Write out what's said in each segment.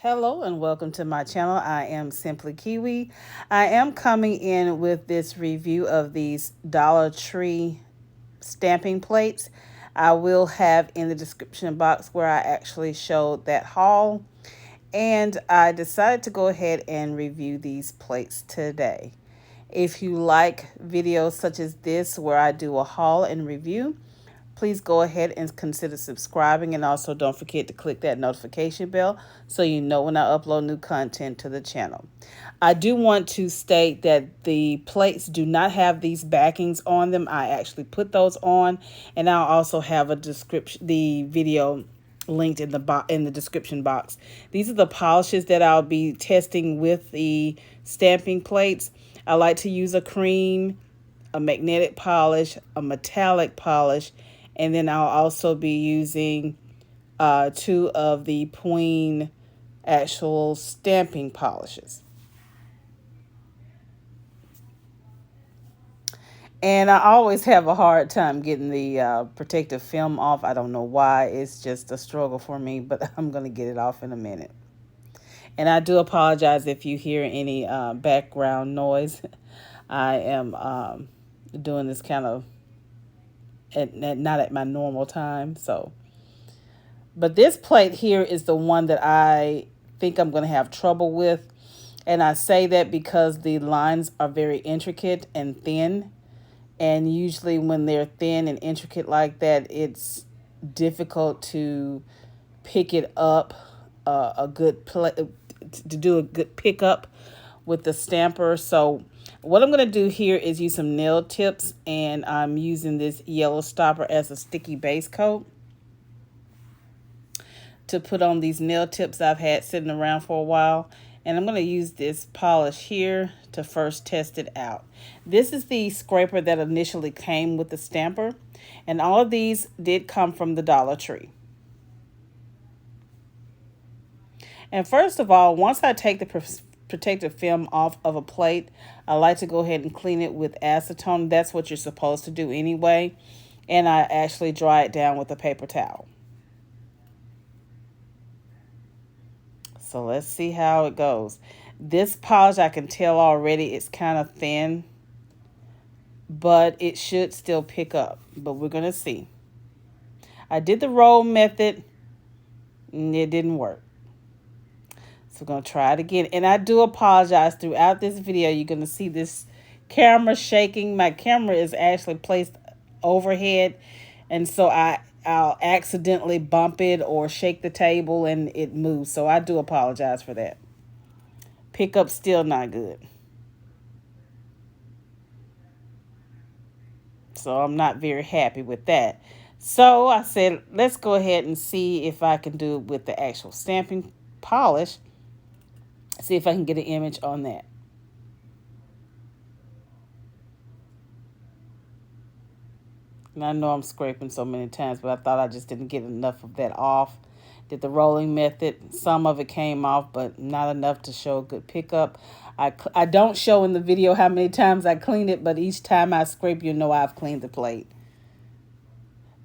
Hello and welcome to my channel. I am Simply Kiwi. I am coming in with this review of these Dollar Tree stamping plates. I will have in the description box where I actually showed that haul. And I decided to go ahead and review these plates today. If you like videos such as this where I do a haul and review, please go ahead and consider subscribing, and also don't forget to click that notification bell so you know when I upload new content to the channel. I do want to state that the plates do not have these backings on them. I actually put those on, and I'll also have the video linked in the description box. These are the polishes that I'll be testing with the stamping plates. I like to use a cream, a magnetic polish, a metallic polish, and then I'll also be using two of the Pueen actual stamping polishes. And I always have a hard time getting the protective film off. I don't know why. It's just a struggle for me, but I'm going to get it off in a minute. And I do apologize if you hear any background noise. I am doing this kind of not at my normal time. But this plate here is the one that I think I'm going to have trouble with. And I say that because the lines are very intricate and thin. And usually when they're thin and intricate like that, it's difficult to pick it up to do a good pickup with the stamper. So what I'm going to do here is use some nail tips, and I'm using this yellow stopper as a sticky base coat to put on these nail tips I've had sitting around for a while. And I'm going to use this polish here to first test it out. This is the scraper that initially came with the stamper, and all of these did come from the Dollar Tree. And first of all, once I take the protective film off of a plate, I like to go ahead and clean it with acetone. That's what you're supposed to do anyway. And I actually dry it down with a paper towel. So let's see how it goes. This polish, I can tell already it's kind of thin, but it should still pick up. But we're going to see. I did the roll method, and it didn't work. So we're going to try it again. And I do apologize. Throughout this video, you're going to see this camera shaking. My camera is actually placed overhead, and so I'll accidentally bump it or shake the table and it moves. So I do apologize for that. Pickup still not good. So I'm not very happy with that. So I said, let's go ahead and see if I can do it with the actual stamping polish. See if I can get an image on that. And I know I'm scraping so many times, but I thought I just didn't get enough of that off. Did the rolling method. Some of it came off, but not enough to show a good pickup. I don't show in the video how many times I cleaned it, but each time I scrape, you know I've cleaned the plate.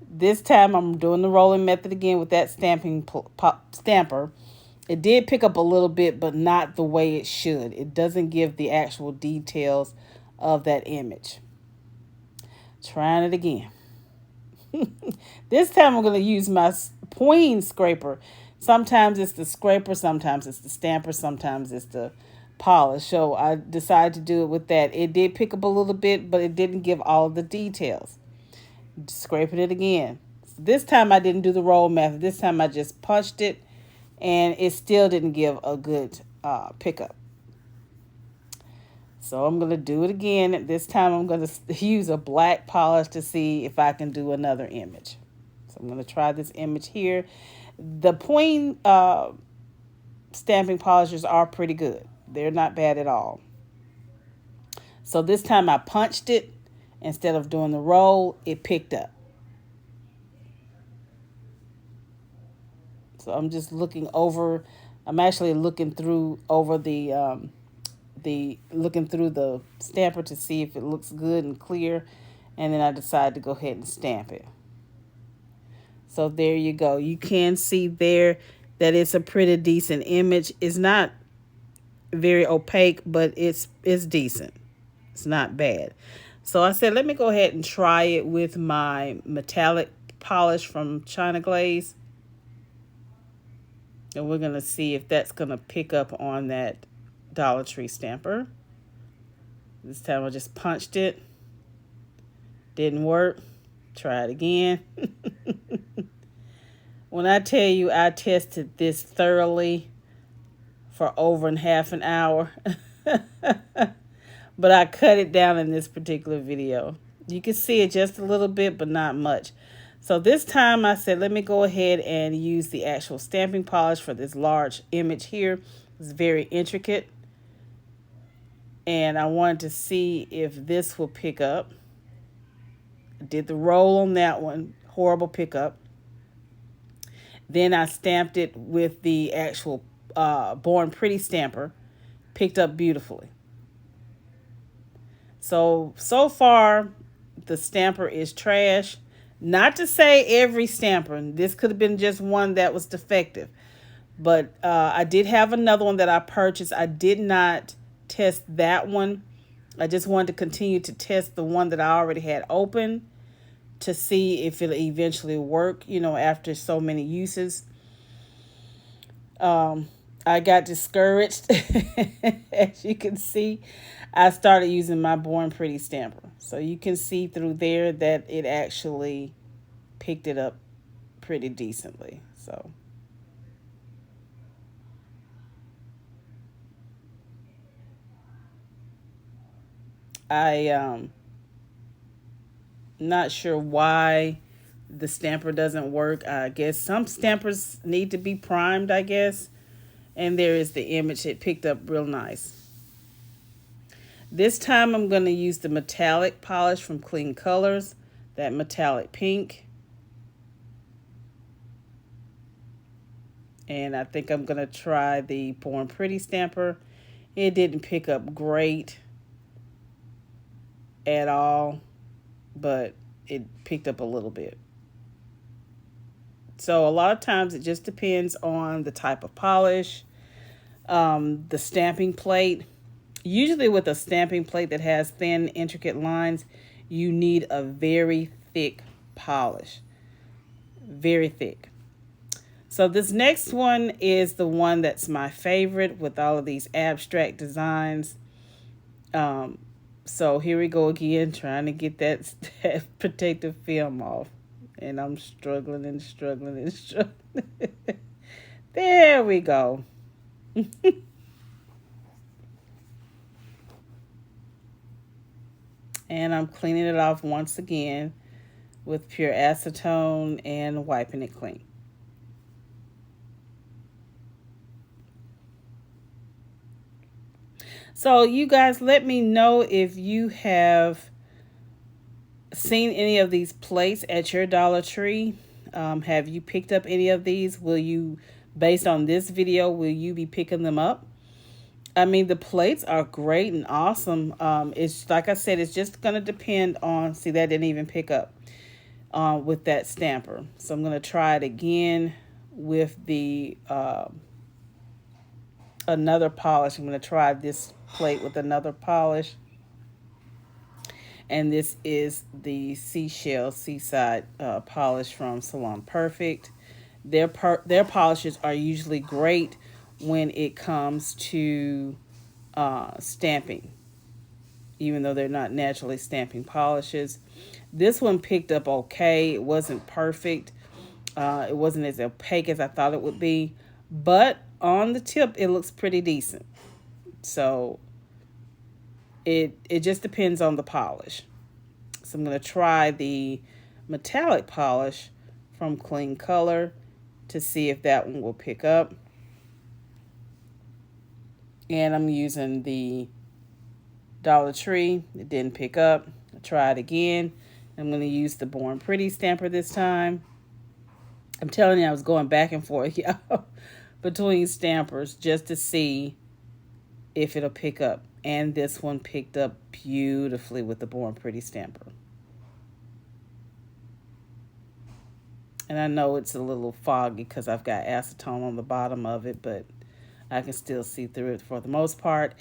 This time I'm doing the rolling method again with that stamper. It did pick up a little bit, but not the way it should. It doesn't give the actual details of that image. Trying it again. This time I'm going to use my Pueen scraper. Sometimes it's the scraper, sometimes it's the stamper, sometimes it's the polish. So I decided to do it with that. It did pick up a little bit, but it didn't give all the details. Scraping it again. This time I didn't do the roll method. This time I just punched it, and it still didn't give a good pickup. So I'm going to do it again. This time I'm going to use a black polish to see if I can do another image. So I'm going to try this image here. The Pueen stamping polishes are pretty good. They're not bad at all. So this time I punched it. Instead of doing the roll, it picked up. So I'm just looking over. I'm actually looking through over looking through the stamper to see if it looks good and clear, and then I decided to go ahead and stamp it. So there you go. You can see there that it's a pretty decent image. It's not very opaque, but it's decent. It's not bad. So I said, let me go ahead and try it with my metallic polish from China Glaze. And we're going to see if that's going to pick up on that Dollar Tree stamper. This time I just punched it. Didn't work. Try it again. When I tell you I tested this thoroughly for over half an hour. But I cut it down in this particular video. You can see it just a little bit, but not much. So this time I said, let me go ahead and use the actual stamping polish for this large image here. It's very intricate. And I wanted to see if this will pick up. I did the roll on that one. Horrible pickup. Then I stamped it with the actual Born Pretty stamper. Picked up beautifully. So far, the stamper is trash. Not to say every stamper. This could have been just one that was defective. But I did have another one that I purchased. I did not test that one. I just wanted to continue to test the one that I already had open to see if it'll eventually work, after so many uses. I got discouraged. As you can see, I started using my Born Pretty stamper. So you can see through there that it actually picked it up pretty decently. So I not sure why the stamper doesn't work. I guess some stampers need to be primed, I guess. And there is the image. It picked up real nice. This time I'm going to use the metallic polish from Clean Colors, that metallic pink. And I think I'm going to try the Born Pretty stamper. It didn't pick up great at all, but it picked up a little bit. So a lot of times it just depends on the type of polish, the stamping plate. Usually with a stamping plate that has thin, intricate lines, you need a very thick polish. Very thick. So this next one is the one that's my favorite with all of these abstract designs. So here we go again, trying to get that protective film off. And I'm struggling and struggling and struggling. There we go. And I'm cleaning it off once again with pure acetone and wiping it clean. So you guys, let me know if you have seen any of these plates at your Dollar Tree. Have you picked up any of these? Will you, based on this video, will you be picking them up? I mean, the plates are great and awesome. It's like I said, it's just going to depend on, see, that didn't even pick up with that stamper. So I'm going to try it again with the another polish. I'm going to try this plate with another polish. And this is the Seaside polish from Salon Perfect. Their polishes are usually great when it comes to stamping, even though they're not naturally stamping polishes. This one picked up okay. It wasn't perfect. It wasn't as opaque as I thought it would be. But on the tip, it looks pretty decent. So it just depends on the polish. So I'm going to try the metallic polish from Clean Color to see if that one will pick up. And I'm using the Dollar Tree. It didn't pick up. I'll try it again. I'm going to use the Born Pretty stamper this time. I'm telling you, I was going back and forth, y'all, between stampers just to see if it'll pick up. And this one picked up beautifully with the Born Pretty stamper. And I know it's a little foggy because I've got acetone on the bottom of it, but I can still see through it for the most part.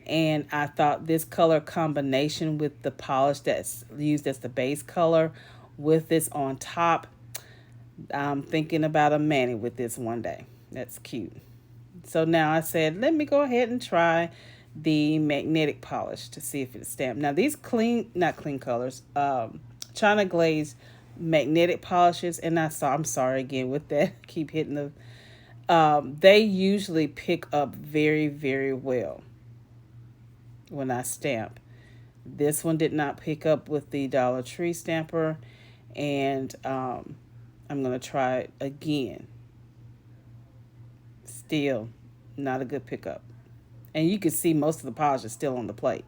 And I thought this color combination with the polish that's used as the base color with this on top, I'm thinking about a mani with this one day. That's cute. So now I said, let me go ahead and try the magnetic polish to see if it's stamped. Now these clean, not clean colors, China Glaze magnetic polishes, and I'm sorry again with that, keep hitting the, they usually pick up very, very well when I stamp. This one did not pick up with the Dollar Tree stamper, and I'm going to try it again. Still not a good pickup. And you can see most of the polish is still on the plate.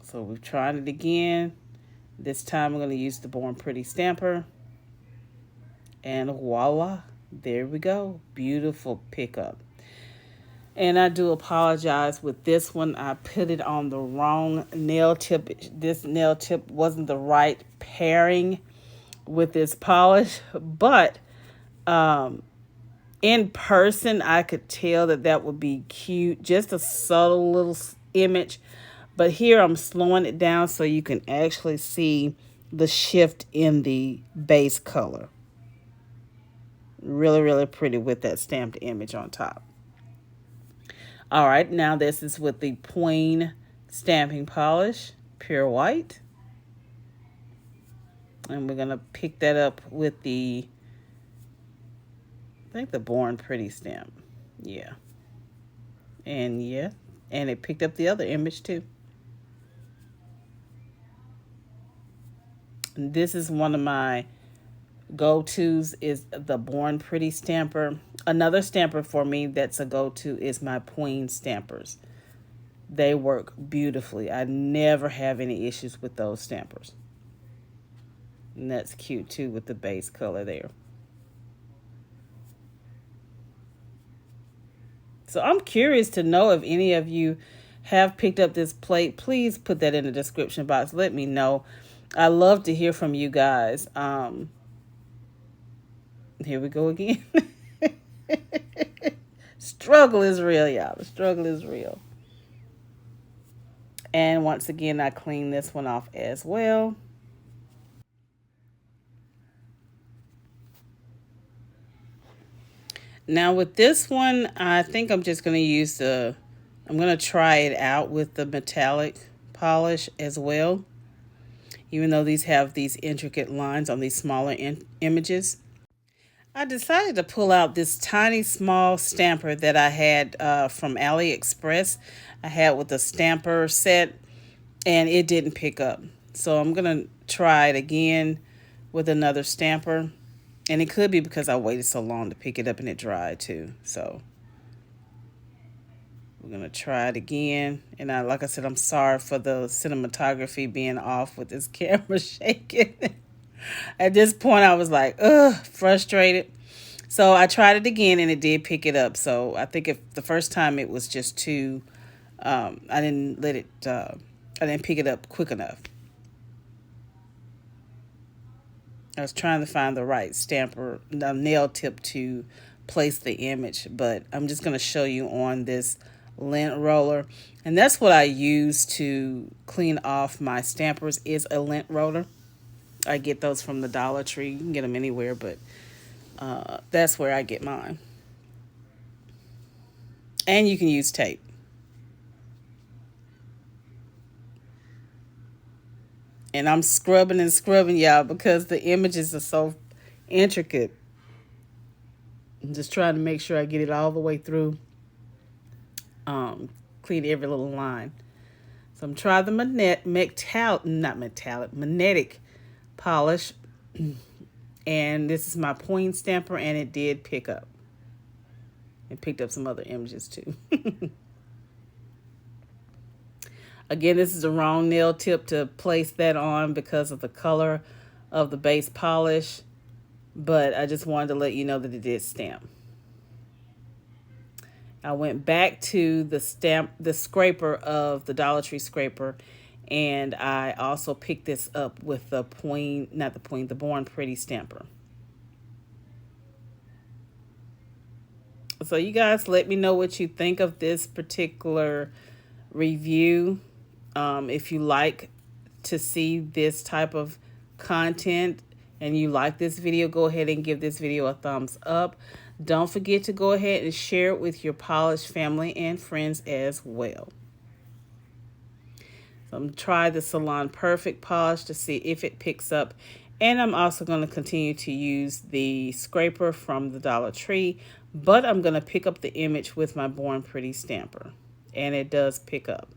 So we've tried it again. This time I'm going to use the Born Pretty stamper. And voila, there we go. Beautiful pickup. And I do apologize with this one. I put it on the wrong nail tip. This nail tip wasn't the right pairing with this polish. But in person, I could tell that that would be cute. Just a subtle little image. But here I'm slowing it down so you can actually see the shift in the base color. Really, really pretty with that stamped image on top. All right, now this is with the Pueen stamping polish, pure white. And we're going to pick that up with the, I think the Born Pretty stamp. Yeah. And yeah, and it picked up the other image too. And this is one of my go-tos is the Born Pretty stamper. Another stamper for me that's a go-to is my Pueen stampers. They work beautifully. I never have any issues with those stampers. And that's cute too with the base color there. So I'm curious to know if any of you have picked up this plate. Please put that in the description box. Let me know. I love to hear from you guys. Here we go again. Struggle is real, y'all. The struggle is real. And once again, I clean this one off as well. Now with this one, I think I'm just going to use I'm going to try it out with the metallic polish as well. Even though these have these intricate lines on these smaller images. I decided to pull out this tiny small stamper that I had from AliExpress. I had with the stamper set, and it didn't pick up. So I'm going to try it again with another stamper. And it could be because I waited so long to pick it up and it dried too. So we're going to try it again. And like I said, I'm sorry for the cinematography being off with this camera shaking. At this point, I was like, frustrated. So I tried it again, and it did pick it up. So I think if the first time it was just too, I didn't pick it up quick enough. I was trying to find the right stamper, the nail tip to place the image, but I'm just going to show you on this lint roller. And that's what I use to clean off my stampers is a lint roller. I get those from the Dollar Tree. You can get them anywhere, but that's where I get mine. And you can use tape. And I'm scrubbing and scrubbing, y'all, because the images are so intricate. I'm just trying to make sure I get it all the way through. Clean every little line. So I'm trying the magnetic polish. And this is my Pueen stamper, and it did pick up. It picked up some other images too. Again, this is the wrong nail tip to place that on because of the color of the base polish. But I just wanted to let you know that it did stamp. I went back to the scraper of the Dollar Tree scraper, And I also picked this up with the Pueen, not the Pueen, the Born Pretty stamper. So you guys let me know what you think of this particular review. If you like to see this type of content and you like this video, go ahead and give this video a thumbs up. Don't forget to go ahead and share it with your polished family and friends as well. So I'm going to try the Salon Perfect polish to see if it picks up. And I'm also going to continue to use the scraper from the Dollar Tree, but I'm going to pick up the image with my Born Pretty stamper. And it does pick up.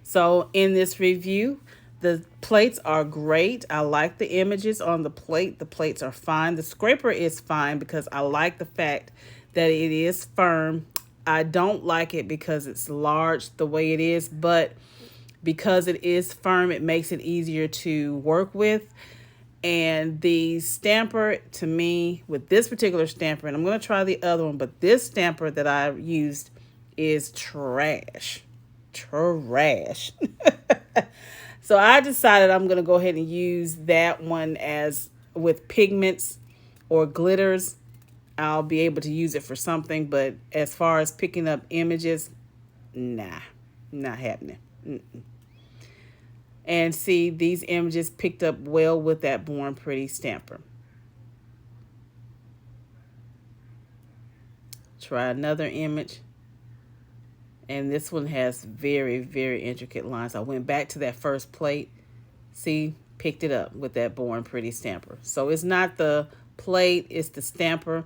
So in this review, the plates are great. I like the images on the plate. The plates are fine. The scraper is fine because I like the fact that it is firm. I don't like it because it's large the way it is, but because it is firm, it makes it easier to work with. And the stamper, to me, with this particular stamper, and I'm going to try the other one, but this stamper that I used is trash. Trash. So I decided I'm going to go ahead and use that one as with pigments or glitters. I'll be able to use it for something, but as far as picking up images, nah, not happening. And see, these images picked up well with that Born Pretty stamper. Try another image. And this one has very, very intricate lines. I went back to that first plate. See, picked it up with that Born Pretty stamper. So it's not the plate, it's the stamper.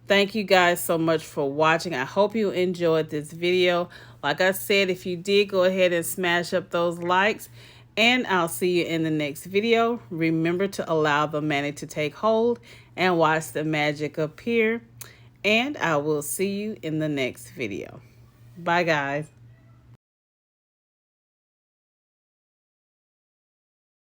Thank you guys so much for watching. I hope you enjoyed this video. Like I said, if you did, go ahead and smash up those likes. And I'll see you in the next video. Remember to allow the magic to take hold and watch the magic appear. And I will see you in the next video. Bye, guys.